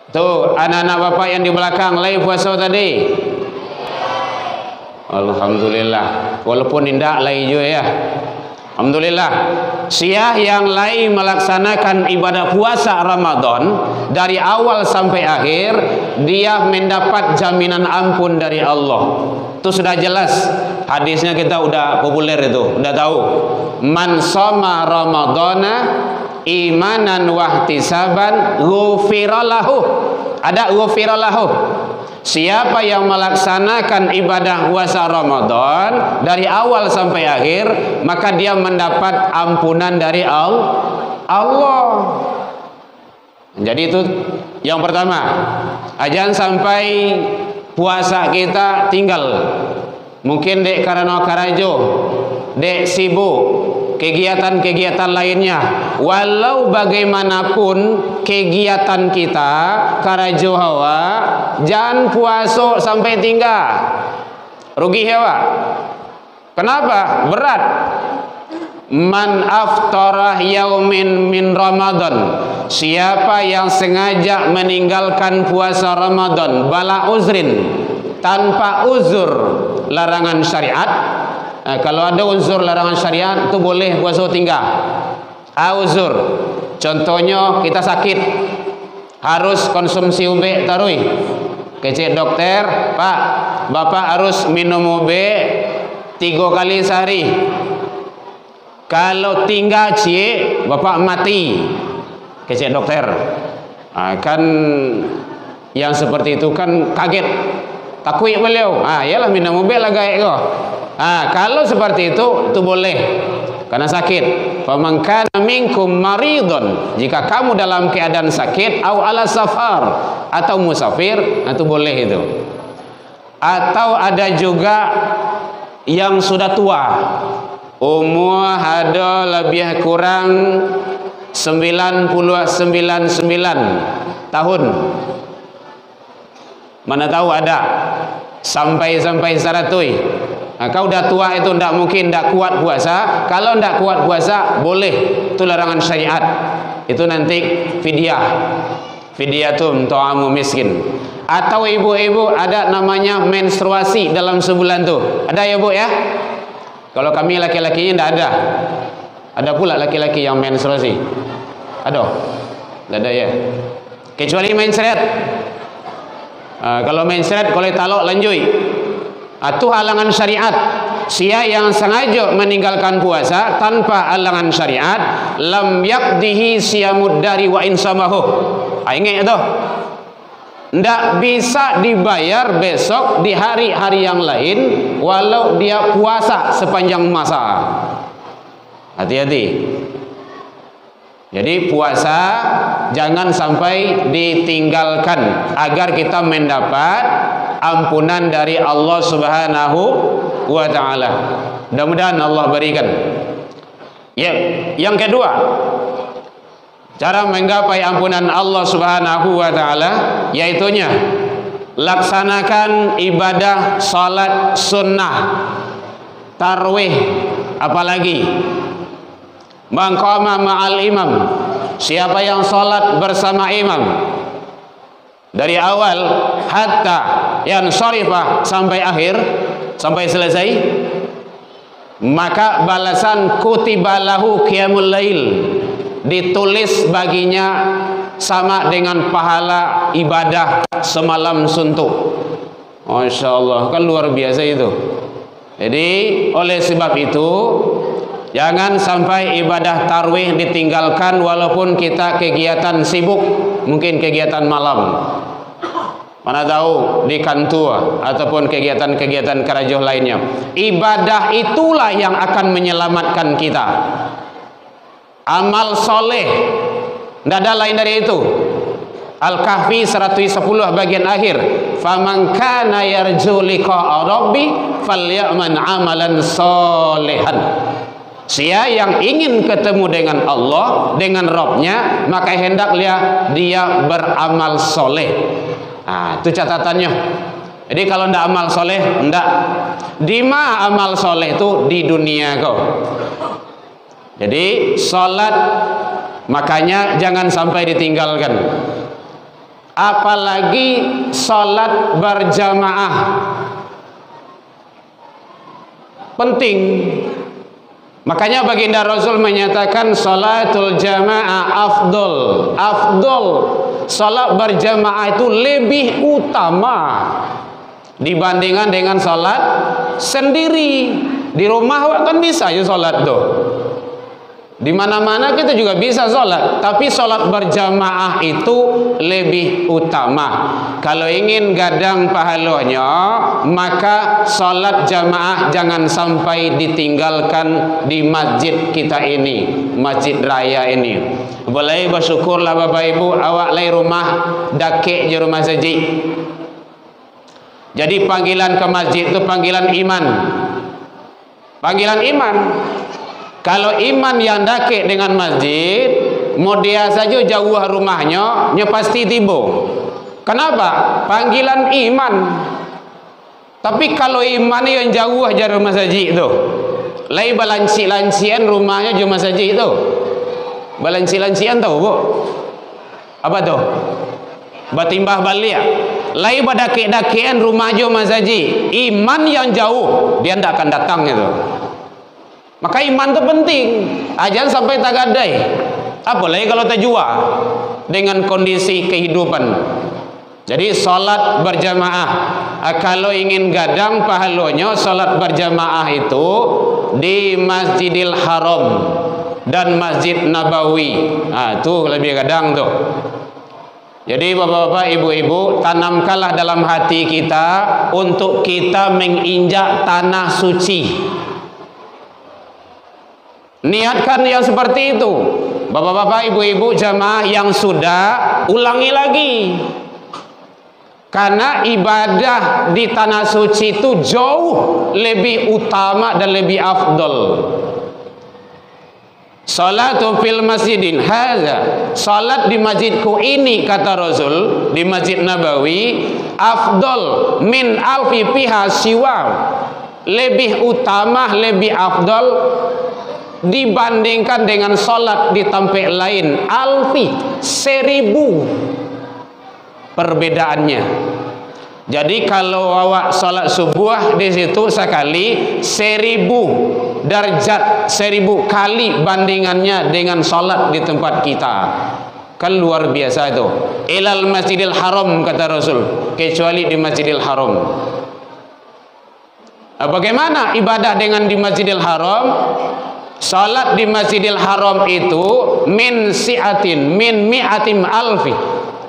Tuh, anak-anak bapak yang di belakang lagi puasa tadi. Alhamdulillah. Walaupun indah lagi juga ya. Alhamdulillah. Siah yang lain melaksanakan ibadah puasa Ramadan dari awal sampai akhir, dia mendapat jaminan ampun dari Allah. Itu sudah jelas. Hadisnya kita udah populer itu, udah tahu. Man shoma Ramadana imanan wahtisaban ghufira lahu. Ada ghufira lahu. Siapa yang melaksanakan ibadah puasa Ramadan dari awal sampai akhir, maka dia mendapat ampunan dari Allah. Jadi itu yang pertama. Jangan sampai puasa kita tinggal. Mungkin dek karena karajo, dek sibuk, kegiatan-kegiatan lainnya. Walau bagaimanapun kegiatan kita karajo hawa, jangan puasa sampai tinggal. Rugi hawa. Kenapa? Berat. Man aftarah yaumin min Ramadan. Siapa yang sengaja meninggalkan puasa Ramadan bala uzrin, tanpa uzur larangan syariat. Kalau ada uzur larangan syariat itu boleh puasa tinggal. Uzur. Contohnya kita sakit, harus konsumsi ube tarui. Kecik dokter, Pak, Bapak harus minum ube 3 kali sehari. Kalau tinggal cie, Bapak mati. Kecik dokter. Kan yang seperti itu kan kaget, takut beliau. Yalah minum ube lah gaek kok. Kalau seperti itu boleh karena sakit. Faman kana minkum maridun, jika kamu dalam keadaan sakit, au ala safar, atau musafir, itu boleh itu. Atau ada juga yang sudah tua, umur ada lebih kurang 99 tahun. Mana tahu ada sampai 100. Kau udah tua itu ndak mungkin ndak kuat puasa. Kalau ndak kuat puasa boleh, itu larangan syariat. Itu nanti fidyah. Fidyatum ta'amu miskin. Atau ibu-ibu ada namanya menstruasi dalam sebulan tuh. Ada ya Bu ya? Kalau kami laki-lakinya ndak ada. Ada pula laki-laki yang menstruasi. Ada? Ndak ada ya. Kecuali menstruat. Kalau menstruat kalau talak lanjut. Itu halangan syariat. Sia yang sengaja meninggalkan puasa tanpa halangan syariat, lam yaqdihi siyamud dari wa insamahu. Ingat itu. Ndak bisa dibayar besok di hari-hari yang lain walau dia puasa sepanjang masa. Hati-hati. Jadi puasa jangan sampai ditinggalkan agar kita mendapat ampunan dari Allah Subhanahu wa taala. Mudah-mudahan Allah berikan. Yang kedua, cara menggapai ampunan Allah Subhanahu wa taala yaitunya laksanakan ibadah salat sunnah, tarawih, apalagi maqama ma'al imam. Siapa yang salat bersama imam dari awal hatta yang syarifah sampai akhir, sampai selesai, maka balasan kutibalahu qiyamul lail, ditulis baginya sama dengan pahala ibadah semalam suntuk. Masya Allah, kan luar biasa itu. Jadi oleh sebab itu jangan sampai ibadah tarwih ditinggalkan walaupun kita kegiatan sibuk, mungkin kegiatan malam. Mana tahu di kantor ataupun kegiatan-kegiatan kerajuh lainnya. Ibadah itulah yang akan menyelamatkan kita. Amal soleh, tidak ada lain dari itu. Al-Kahfi 110 bagian akhir. Faman kana yarju liqa'a rabbi falyaman amalan solehan. Siapa yang ingin ketemu dengan Allah, dengan Rabbnya, maka hendaklah dia beramal soleh. Itu catatannya. Jadi kalau ndak amal soleh, ndak. Dima amal soleh itu di dunia kau. Jadi salat makanya jangan sampai ditinggalkan. apalagi sholat berjamaah. Penting. Makanya baginda Rasul menyatakan sholatul jamaah afdol. Afdol. Sholat berjamaah itu lebih utama dibandingkan dengan sholat sendiri. Di rumah kan bisa ya sholat tuh. Di mana-mana kita juga bisa sholat, tapi sholat berjamaah itu lebih utama. Kalau ingin gadang pahalanya, maka sholat jamaah jangan sampai ditinggalkan di masjid kita ini, masjid raya ini. Boleh bersyukurlah Bapak Ibu, awak lai rumah dakik je rumah saji. Jadi panggilan ke masjid itu panggilan iman. Panggilan iman. Kalau iman yang dakik dengan masjid, mau dia saja jauh rumahnya, nya pasti tiba. Kenapa? Panggilan iman. Tapi kalau iman yang jauh aja rumah saji itu, lai balanci-lancian rumahnya cuma saji itu. Balanci-lancian tahu bu? Apa tuh? Batimbah balik. Lai badakik-dakian rumah cuma saji. Iman yang jauh dia tidak akan datang itu. Maka iman itu penting. Jangan sampai tagadai. Apalagi kalau terjua dengan kondisi kehidupan. Jadi salat berjamaah. Kalau ingin gadang pahalanya, salat berjamaah itu di Masjidil Haram dan Masjid Nabawi. Itu lebih gadang tuh. Jadi bapak-bapak, ibu-ibu, tanamkanlah dalam hati kita untuk kita menginjak tanah suci. Niatkan yang seperti itu. Bapak-bapak, ibu-ibu, jamaah yang sudah, ulangi lagi. Karena ibadah di tanah suci itu jauh lebih utama dan lebih afdol. Salatu fil masjidin hadza, salat di masjidku ini kata Rasul, di Masjid Nabawi, afdol min alfi fiha siwa, lebih utama, lebih afdol dibandingkan dengan salat di tempat lain. Alfi, 1000 perbedaannya. Jadi kalau awak salat subuh di situ sekali 1000 derajat, 1000 kali bandingannya dengan salat di tempat kita. Kan luar biasa itu. Ilal Masjidil Haram kata Rasul, kecuali di Masjidil Haram. Bagaimana ibadah dengan di Masjidil Haram? Salat di Masjidil Haram itu min si'atin min mi'atim alfi,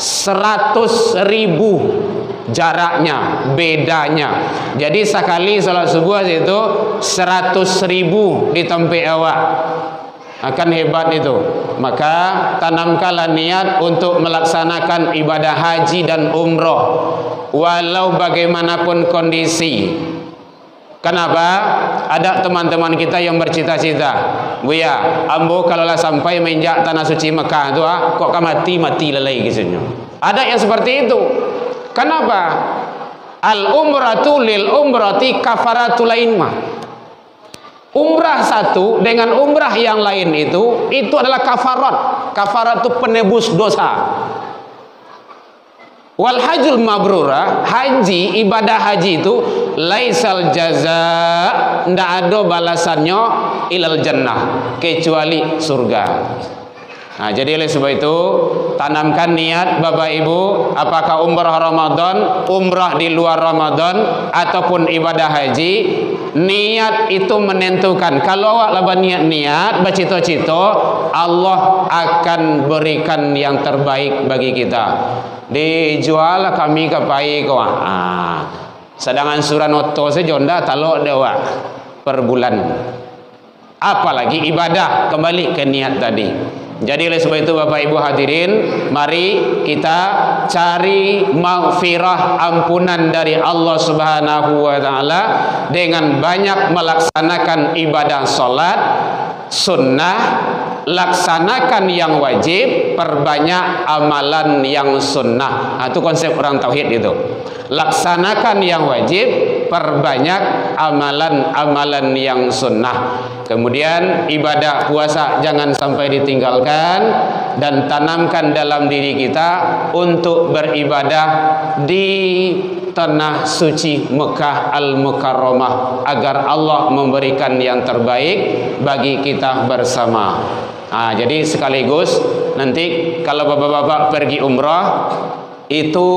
100.000 jaraknya, bedanya. Jadi sekali salat subuh itu 100.000 di tempat awak. Akan hebat itu. Maka tanamkanlah niat untuk melaksanakan ibadah haji dan umroh walau bagaimanapun kondisi. Kenapa? Ada teman-teman kita yang bercita-cita, Buya, ambo kalau lah sampai menginjak tanah suci Mekah tu kok mati lelai kisahnya. Ada yang seperti itu. Kenapa? Al umratu lil umrati kafaratul lainma. Umrah satu dengan umrah yang lain itu adalah kafarat. Kafarat itu penebus dosa. Wal hajjul mabrura, haji, ibadah haji itu laisal jaza, ndak ada balasannya ilal jannah, kecuali surga. Nah, jadi oleh sebab itu tanamkan niat Bapak Ibu, apakah umrah Ramadan, umrah di luar Ramadan ataupun ibadah haji, niat itu menentukan. Kalau awak laban niat bacito-cito, Allah akan berikan yang terbaik bagi kita. Dijual kami kapai kau. Sedangkan surah noto sejonda talok dewa per bulan. Apalagi ibadah, kembali ke niat tadi. Jadi oleh sebab itu Bapak Ibu hadirin, mari kita cari maghfirah, ampunan dari Allah Subhanahu wa taala dengan banyak melaksanakan ibadah salat sunnah, laksanakan yang wajib, perbanyak amalan yang sunnah. Itu konsep orang tauhid itu. Laksanakan yang wajib, perbanyak amalan-amalan yang sunnah. Kemudian ibadah puasa jangan sampai ditinggalkan. dan tanamkan dalam diri kita untuk beribadah di tanah suci Mekah Al-Mukarramah, agar Allah memberikan yang terbaik bagi kita bersama. Jadi sekaligus nanti kalau bapak-bapak pergi umrah, itu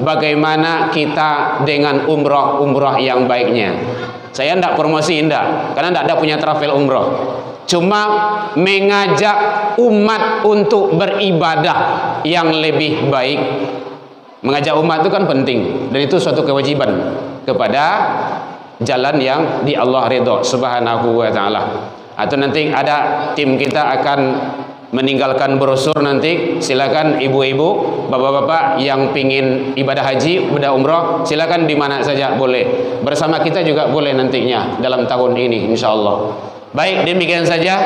bagaimana kita dengan umrah yang baiknya. Saya tidak promosi, karena tidak ada punya travel umrah. Cuma mengajak umat untuk beribadah yang lebih baik. Mengajak umat itu kan penting, dan itu suatu kewajiban kepada jalan yang di Allah ridho subhanahu wa ta'ala. Atau nanti ada tim kita akan meninggalkan brosur, nanti silakan ibu-ibu, bapak-bapak yang pingin ibadah haji, ibadah umrah, silakan di mana saja boleh. Bersama kita juga boleh nantinya dalam tahun ini insyaallah. Baik, demikian saja.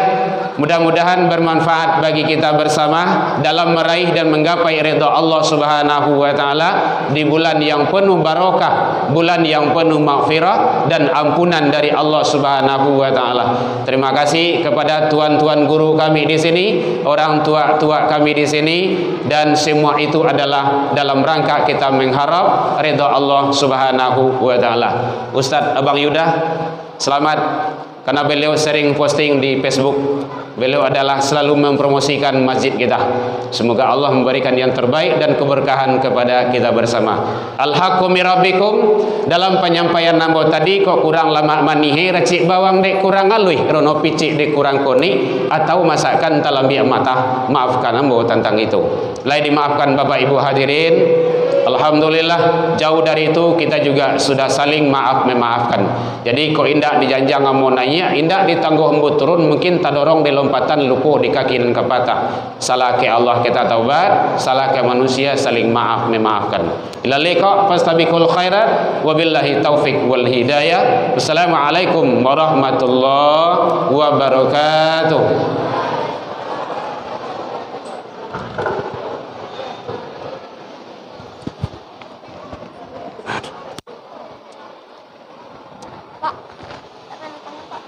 Mudah-mudahan bermanfaat bagi kita bersama dalam meraih dan menggapai ridha Allah Subhanahu wa taala di bulan yang penuh barokah, bulan yang penuh maghfirah dan ampunan dari Allah Subhanahu wa taala. Terima kasih kepada tuan-tuan guru kami di sini, orang tua-tua kami di sini, dan semua itu adalah dalam rangka kita mengharap ridha Allah Subhanahu wa taala. Ustaz Abang Yuda, selamat, karena beliau sering posting di Facebook. Beliau adalah selalu mempromosikan masjid kita. Semoga Allah memberikan yang terbaik dan keberkahan kepada kita bersama. Al-haqqu min rabbikum. Dalam penyampaian nambo tadi kok kurang lama manihe, racik bawang dek kurang alui, rono picik dek kurang koni, atau masakan talambi mata. Maafkan nambo tentang itu. Lai dimaafkan Bapak Ibu hadirin. Alhamdulillah, jauh dari itu kita juga sudah saling maaf memaafkan. Jadi kok indak dijanjang mau nanya, indak ditangguh embut turun, mungkin tak dorong di lompatan lupuh di kaki dan kepatah. Salah ke Allah kita taubat, salah ke manusia saling maaf memaafkan. Ila liqa fastabiqul khairat, wabillahi taufik wal hidayah. Wassalamualaikum warahmatullahi wabarakatuh.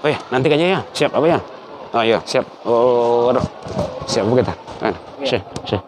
Oh ya, nanti aja ya. Siap apa ya? Oh iya, siap. Oh, aduh. Siap begitu. Kan. Siap.